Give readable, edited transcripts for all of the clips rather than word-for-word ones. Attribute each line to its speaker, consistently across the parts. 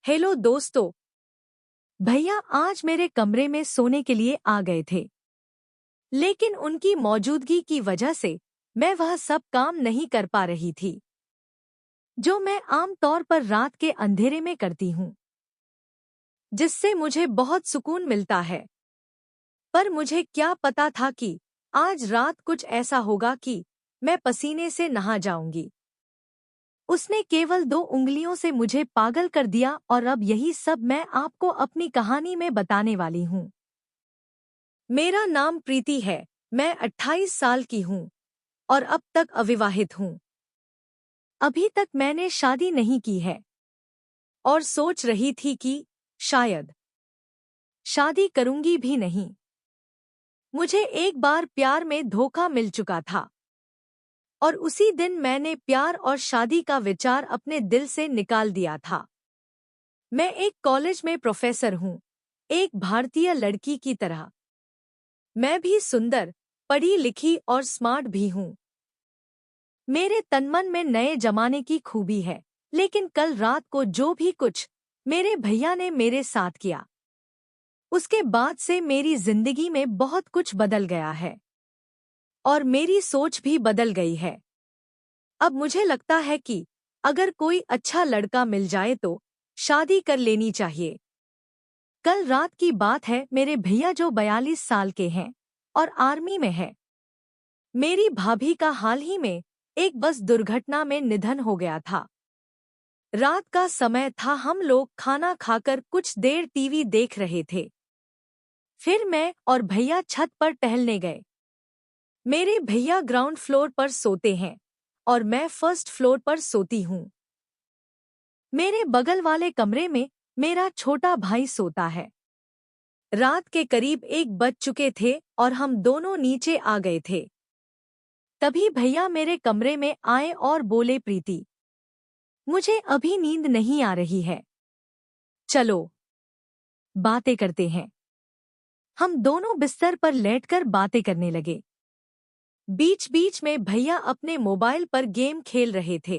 Speaker 1: Hello दोस्तों। भैया आज मेरे कमरे में सोने के लिए आ गए थे, लेकिन उनकी मौजूदगी की वजह से मैं वह सब काम नहीं कर पा रही थी जो मैं आम तौर पर रात के अंधेरे में करती हूँ, जिससे मुझे बहुत सुकून मिलता है। पर मुझे क्या पता था कि आज रात कुछ ऐसा होगा कि मैं पसीने से नहा जाऊंगी। उसने केवल 2 उंगलियों से मुझे पागल कर दिया और अब यही सब मैं आपको अपनी कहानी में बताने वाली हूँ। मेरा नाम प्रीति है, मैं 28 साल की हूँ और अब तक अविवाहित हूँ। अभी तक मैंने शादी नहीं की है और सोच रही थी कि शायद शादी करूंगी भी नहीं। मुझे एक बार प्यार में धोखा मिल चुका था और उसी दिन मैंने प्यार और शादी का विचार अपने दिल से निकाल दिया था। मैं एक कॉलेज में प्रोफेसर हूँ, एक भारतीय लड़की की तरह। मैं भी सुंदर, पढ़ी लिखी और स्मार्ट भी हूँ। मेरे तनमन में नए जमाने की खूबी है, लेकिन कल रात को जो भी कुछ मेरे भैया ने मेरे साथ किया, उसके बाद से मेरी जिंदगी में बहुत कुछ बदल गया है और मेरी सोच भी बदल गई है। अब मुझे लगता है कि अगर कोई अच्छा लड़का मिल जाए तो शादी कर लेनी चाहिए। कल रात की बात है, मेरे भैया जो 42 साल के हैं और आर्मी में है। मेरी भाभी का हाल ही में एक बस दुर्घटना में निधन हो गया था। रात का समय था, हम लोग खाना खाकर कुछ देर टीवी देख रहे थे। फिर मैं और भैया छत पर टहलने गए। मेरे भैया ग्राउंड फ्लोर पर सोते हैं और मैं फर्स्ट फ्लोर पर सोती हूँ। मेरे बगल वाले कमरे में मेरा छोटा भाई सोता है। रात के करीब 1 बज चुके थे और हम दोनों नीचे आ गए थे। तभी भैया मेरे कमरे में आए और बोले, प्रीति, मुझे अभी नींद नहीं आ रही है, चलो बातें करते हैं। हम दोनों बिस्तर पर लेटकर बातें करने लगे। बीच बीच में भैया अपने मोबाइल पर गेम खेल रहे थे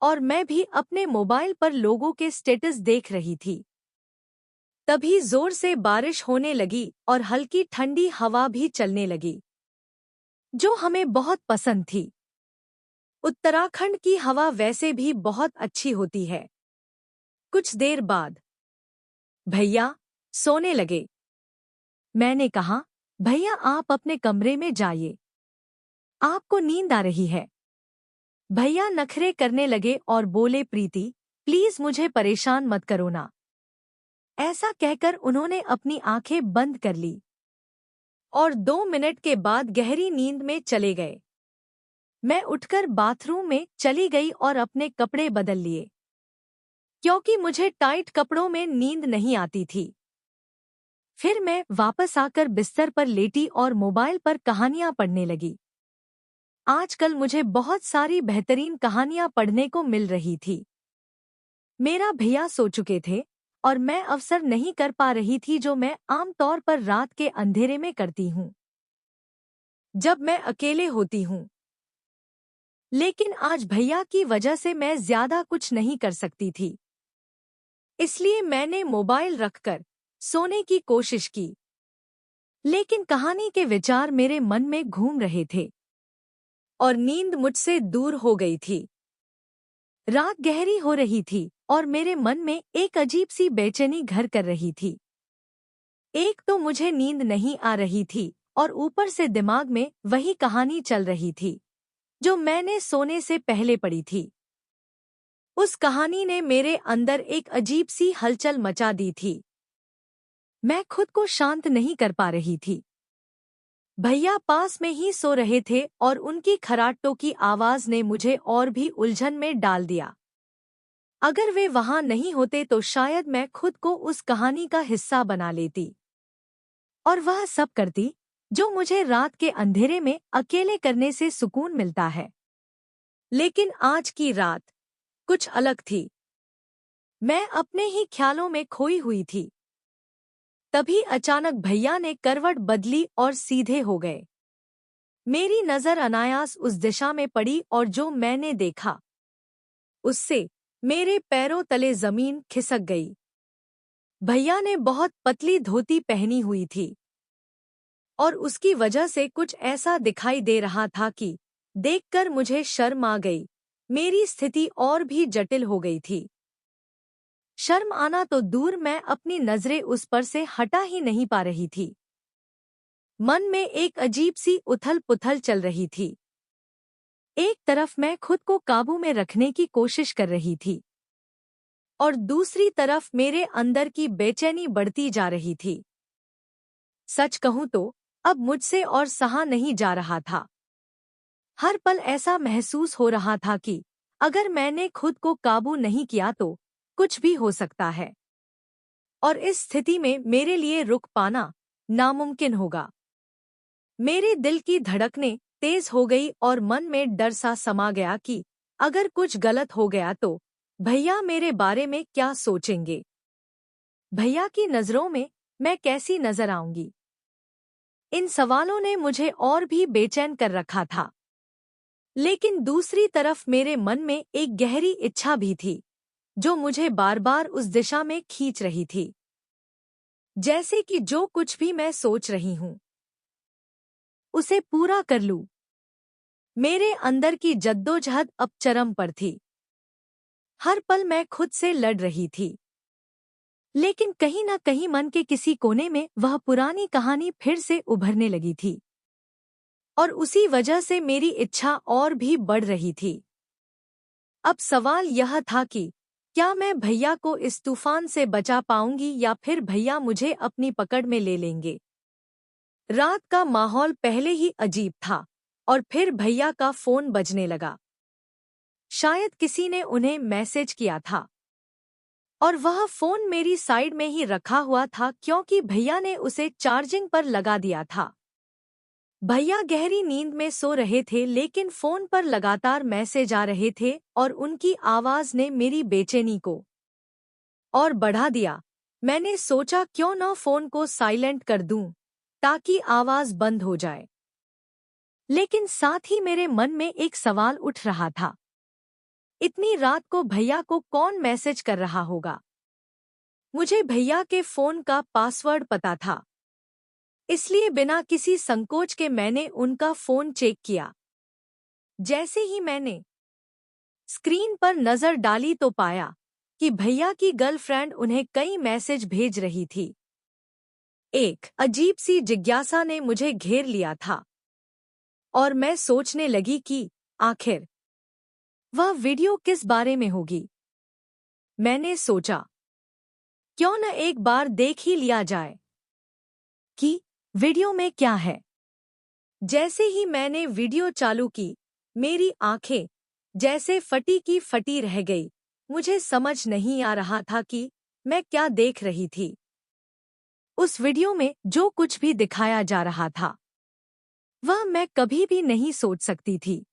Speaker 1: और मैं भी अपने मोबाइल पर लोगों के स्टेटस देख रही थी। तभी जोर से बारिश होने लगी और हल्की ठंडी हवा भी चलने लगी, जो हमें बहुत पसंद थी। उत्तराखंड की हवा वैसे भी बहुत अच्छी होती है। कुछ देर बाद भैया सोने लगे। मैंने कहा, भैया आप अपने कमरे में जाइए, आपको नींद आ रही है। भैया नखरे करने लगे और बोले, प्रीति प्लीज मुझे परेशान मत करो ना। ऐसा कहकर उन्होंने अपनी आंखें बंद कर ली और 2 मिनट के बाद गहरी नींद में चले गए। मैं उठकर बाथरूम में चली गई और अपने कपड़े बदल लिए, क्योंकि मुझे टाइट कपड़ों में नींद नहीं आती थी। फिर मैं वापस आकर बिस्तर पर लेटी और मोबाइल पर कहानियां पढ़ने लगी। आजकल मुझे बहुत सारी बेहतरीन कहानियां पढ़ने को मिल रही थी। मेरा भैया सो चुके थे और मैं अवसर नहीं कर पा रही थी जो मैं आमतौर पर रात के अंधेरे में करती हूँ जब मैं अकेले होती हूँ। लेकिन आज भैया की वजह से मैं ज्यादा कुछ नहीं कर सकती थी, इसलिए मैंने मोबाइल रखकर सोने की कोशिश की। लेकिन कहानी के विचार मेरे मन में घूम रहे थे और नींद मुझसे दूर हो गई थी। रात गहरी हो रही थी और मेरे मन में एक अजीब सी बेचैनी घर कर रही थी। एक तो मुझे नींद नहीं आ रही थी और ऊपर से दिमाग में वही कहानी चल रही थी जो मैंने सोने से पहले पढ़ी थी। उस कहानी ने मेरे अंदर एक अजीब सी हलचल मचा दी थी। मैं खुद को शांत नहीं कर पा रही थी। भैया पास में ही सो रहे थे और उनकी खर्राटों की आवाज ने मुझे और भी उलझन में डाल दिया। अगर वे वहां नहीं होते तो शायद मैं खुद को उस कहानी का हिस्सा बना लेती और वह सब करती जो मुझे रात के अंधेरे में अकेले करने से सुकून मिलता है। लेकिन आज की रात कुछ अलग थी। मैं अपने ही ख्यालों में खोई हुई थी। तभी अचानक भैया ने करवट बदली और सीधे हो गए। मेरी नजर अनायास उस दिशा में पड़ी और जो मैंने देखा उससे मेरे पैरों तले जमीन खिसक गई। भैया ने बहुत पतली धोती पहनी हुई थी और उसकी वजह से कुछ ऐसा दिखाई दे रहा था कि देखकर मुझे शर्म आ गई। मेरी स्थिति और भी जटिल हो गई थी। शर्म आना तो दूर, मैं अपनी नजरें उस पर से हटा ही नहीं पा रही थी। मन में एक अजीब सी उथल पुथल चल रही थी। एक तरफ मैं खुद को काबू में रखने की कोशिश कर रही थी और दूसरी तरफ मेरे अंदर की बेचैनी बढ़ती जा रही थी। सच कहूं तो अब मुझसे और सहा नहीं जा रहा था। हर पल ऐसा महसूस हो रहा था कि अगर मैंने खुद को काबू नहीं किया तो कुछ भी हो सकता है और इस स्थिति में मेरे लिए रुक पाना नामुमकिन होगा। मेरे दिल की धड़कनें तेज हो गई और मन में डर सा समा गया कि अगर कुछ गलत हो गया तो भैया मेरे बारे में क्या सोचेंगे। भैया की नजरों में मैं कैसी नजर आऊंगी। इन सवालों ने मुझे और भी बेचैन कर रखा था। लेकिन दूसरी तरफ मेरे मन में एक गहरी इच्छा भी थी जो मुझे बार बार उस दिशा में खींच रही थी, जैसे कि जो कुछ भी मैं सोच रही हूं उसे पूरा कर लूं। मेरे अंदर की जद्दोजहद अब चरम पर थी। हर पल मैं खुद से लड़ रही थी, लेकिन कहीं न कहीं मन के किसी कोने में वह पुरानी कहानी फिर से उभरने लगी थी और उसी वजह से मेरी इच्छा और भी बढ़ रही थी। अब सवाल यह था कि क्या मैं भैया को इस तूफान से बचा पाऊंगी या फिर भैया मुझे अपनी पकड़ में ले लेंगे। रात का माहौल पहले ही अजीब था और फिर भैया का फोन बजने लगा। शायद किसी ने उन्हें मैसेज किया था और वह फोन मेरी साइड में ही रखा हुआ था क्योंकि भैया ने उसे चार्जिंग पर लगा दिया था। भैया गहरी नींद में सो रहे थे, लेकिन फोन पर लगातार मैसेज आ रहे थे और उनकी आवाज ने मेरी बेचैनी को और बढ़ा दिया। मैंने सोचा क्यों न फोन को साइलेंट कर दूं ताकि आवाज बंद हो जाए। लेकिन साथ ही मेरे मन में एक सवाल उठ रहा था, इतनी रात को भैया को कौन मैसेज कर रहा होगा। मुझे भैया के फोन का पासवर्ड पता था, इसलिए बिना किसी संकोच के मैंने उनका फोन चेक किया। जैसे ही मैंने स्क्रीन पर नजर डाली तो पाया कि भैया की गर्लफ्रेंड उन्हें कई मैसेज भेज रही थी। एक अजीब सी जिज्ञासा ने मुझे घेर लिया था और मैं सोचने लगी कि आखिर वह वीडियो किस बारे में होगी। मैंने सोचा क्यों न एक बार देख ही लिया जाए कि वीडियो में क्या है। जैसे ही मैंने वीडियो चालू की, मेरी आंखें जैसे फटी की फटी रह गई। मुझे समझ नहीं आ रहा था कि मैं क्या देख रही थी। उस वीडियो में जो कुछ भी दिखाया जा रहा था वह मैं कभी भी नहीं सोच सकती थी।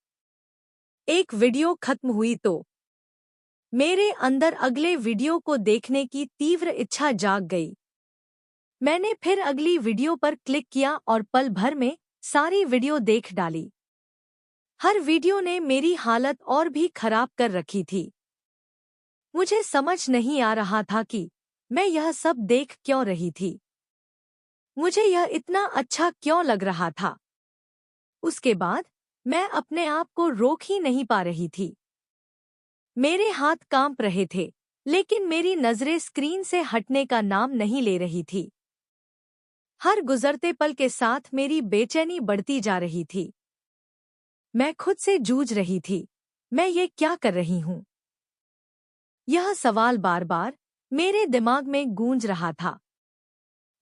Speaker 1: एक वीडियो खत्म हुई तो मेरे अंदर अगले वीडियो को देखने की तीव्र इच्छा जाग गई। मैंने फिर अगली वीडियो पर क्लिक किया और पल भर में सारी वीडियो देख डाली। हर वीडियो ने मेरी हालत और भी खराब कर रखी थी। मुझे समझ नहीं आ रहा था कि मैं यह सब देख क्यों रही थी। मुझे यह इतना अच्छा क्यों लग रहा था। उसके बाद मैं अपने आप को रोक ही नहीं पा रही थी। मेरे हाथ कांप रहे थे, लेकिन मेरी नजरें स्क्रीन से हटने का नाम नहीं ले रही थी। हर गुजरते पल के साथ मेरी बेचैनी बढ़ती जा रही थी। मैं खुद से जूझ रही थी, मैं ये क्या कर रही हूँ। यह सवाल बार बार मेरे दिमाग में गूंज रहा था,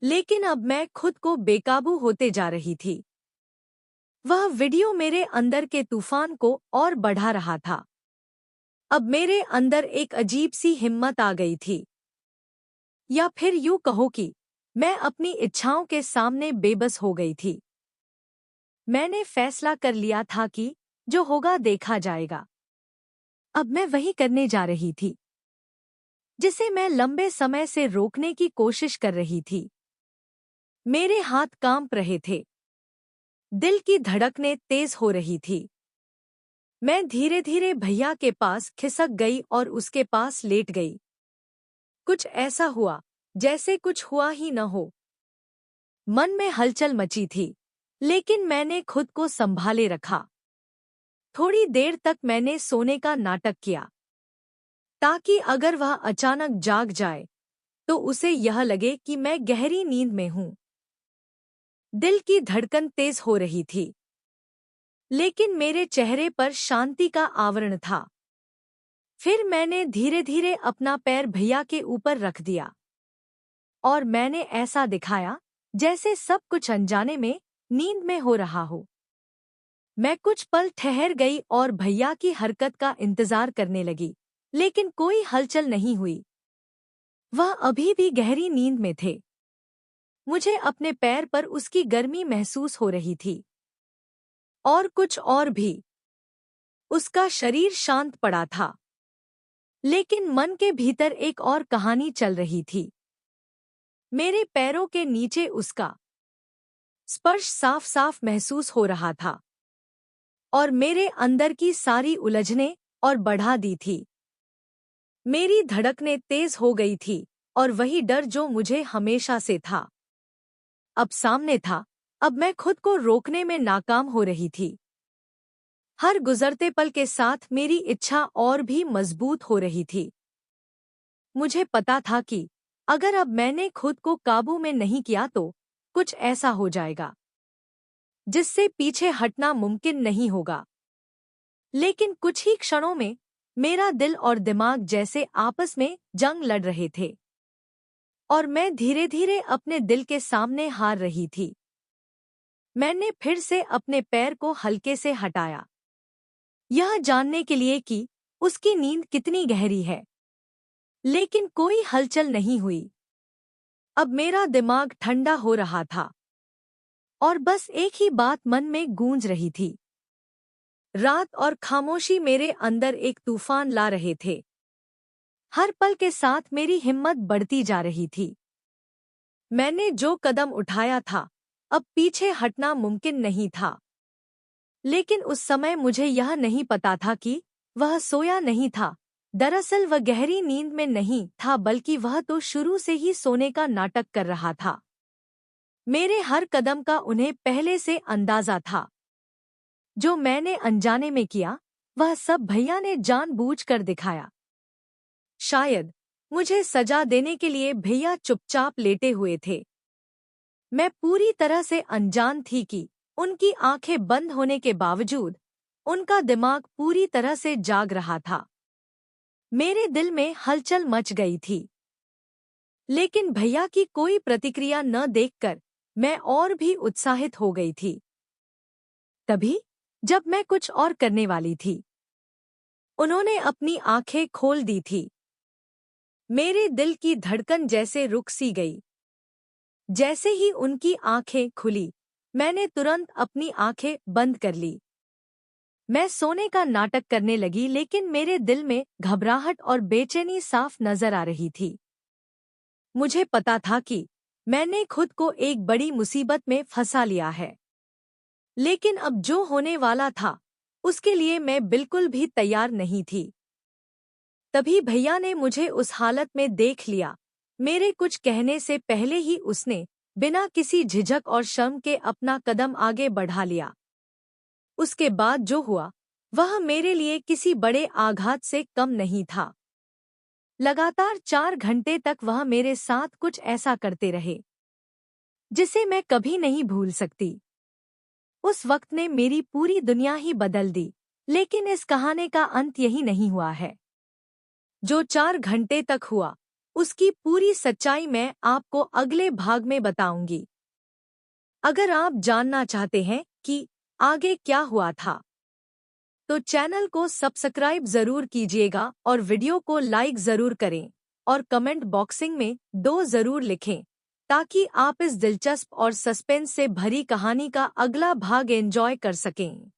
Speaker 1: लेकिन अब मैं खुद को बेकाबू होते जा रही थी। वह वीडियो मेरे अंदर के तूफान को और बढ़ा रहा था। अब मेरे अंदर एक अजीब सी हिम्मत आ गई थी, या फिर यूं कहो कि मैं अपनी इच्छाओं के सामने बेबस हो गई थी। मैंने फैसला कर लिया था कि जो होगा देखा जाएगा। अब मैं वही करने जा रही थी जिसे मैं लंबे समय से रोकने की कोशिश कर रही थी। मेरे हाथ कांप रहे थे, दिल की धड़कनें तेज हो रही थी मैं धीरे धीरे भैया के पास खिसक गई और उसके पास लेट गई। कुछ ऐसा हुआ जैसे कुछ हुआ ही न हो। मन में हलचल मची थी, लेकिन मैंने खुद को संभाले रखा। थोड़ी देर तक मैंने सोने का नाटक किया, ताकि अगर वह अचानक जाग जाए तो उसे यह लगे कि मैं गहरी नींद में हूं। दिल की धड़कन तेज हो रही थी, लेकिन मेरे चेहरे पर शांति का आवरण था। फिर मैंने धीरे धीरे अपना पैर भैया के ऊपर रख दिया और मैंने ऐसा दिखाया जैसे सब कुछ अनजाने में नींद में हो रहा हो। मैं कुछ पल ठहर गई और भैया की हरकत का इंतजार करने लगी, लेकिन कोई हलचल नहीं हुई। वह अभी भी गहरी नींद में थे। मुझे अपने पैर पर उसकी गर्मी महसूस हो रही थी और कुछ और भी। उसका शरीर शांत पड़ा था, लेकिन मन के भीतर एक और कहानी चल रही थी। मेरे पैरों के नीचे उसका स्पर्श साफ साफ महसूस हो रहा था और मेरे अंदर की सारी उलझनें और बढ़ा दी थी। मेरी धड़कनें तेज हो गई थी और वही डर जो मुझे हमेशा से था, अब सामने था। अब मैं खुद को रोकने में नाकाम हो रही थी। हर गुजरते पल के साथ मेरी इच्छा और भी मजबूत हो रही थी। मुझे पता था कि अगर अब मैंने खुद को काबू में नहीं किया तो कुछ ऐसा हो जाएगा जिससे पीछे हटना मुमकिन नहीं होगा। लेकिन कुछ ही क्षणों में मेरा दिल और दिमाग जैसे आपस में जंग लड़ रहे थे और मैं धीरे धीरे अपने दिल के सामने हार रही थी। मैंने फिर से अपने पैर को हल्के से हटाया, यह जानने के लिए कि उसकी नींद कितनी गहरी है, लेकिन कोई हलचल नहीं हुई। अब मेरा दिमाग ठंडा हो रहा था और बस एक ही बात मन में गूंज रही थी। रात और खामोशी मेरे अंदर एक तूफान ला रहे थे। हर पल के साथ मेरी हिम्मत बढ़ती जा रही थी। मैंने जो कदम उठाया था, अब पीछे हटना मुमकिन नहीं था। लेकिन उस समय मुझे यह नहीं पता था कि वह सोया नहीं था। दरअसल वह गहरी नींद में नहीं था, बल्कि वह तो शुरू से ही सोने का नाटक कर रहा था। मेरे हर कदम का उन्हें पहले से अंदाजा था। जो मैंने अनजाने में किया, वह सब भैया ने जानबूझकर दिखाया। शायद मुझे सजा देने के लिए भैया चुपचाप लेटे हुए थे। मैं पूरी तरह से अनजान थी कि उनकी आंखें बंद होने के बावजूद उनका दिमाग पूरी तरह से जाग रहा था। मेरे दिल में हलचल मच गई थी, लेकिन भैया की कोई प्रतिक्रिया न देखकर मैं और भी उत्साहित हो गई थी। तभी जब मैं कुछ और करने वाली थी, उन्होंने अपनी आंखें खोल दी थी। मेरे दिल की धड़कन जैसे रुक सी गई। जैसे ही उनकी आंखें खुली, मैंने तुरंत अपनी आंखें बंद कर ली। मैं सोने का नाटक करने लगी, लेकिन मेरे दिल में घबराहट और बेचैनी साफ नजर आ रही थी। मुझे पता था कि मैंने खुद को एक बड़ी मुसीबत में फंसा लिया है, लेकिन अब जो होने वाला था उसके लिए मैं बिल्कुल भी तैयार नहीं थी। तभी भैया ने मुझे उस हालत में देख लिया। मेरे कुछ कहने से पहले ही उसने बिना किसी झिझक और शर्म के अपना कदम आगे बढ़ा लिया। उसके बाद जो हुआ वह मेरे लिए किसी बड़े आघात से कम नहीं था। लगातार 4 घंटे तक वह मेरे साथ कुछ ऐसा करते रहे जिसे मैं कभी नहीं भूल सकती। उस वक्त ने मेरी पूरी दुनिया ही बदल दी। लेकिन इस कहानी का अंत यही नहीं हुआ है। जो 4 घंटे तक हुआ, उसकी पूरी सच्चाई मैं आपको अगले भाग में बताऊंगी। अगर आप जानना चाहते हैं कि आगे क्या हुआ था, तो चैनल को सब्सक्राइब जरूर कीजिएगा और वीडियो को लाइक जरूर करें और कमेंट बॉक्सिंग में 2 जरूर लिखें, ताकि आप इस दिलचस्प और सस्पेंस से भरी कहानी का अगला भाग एंजॉय कर सकें।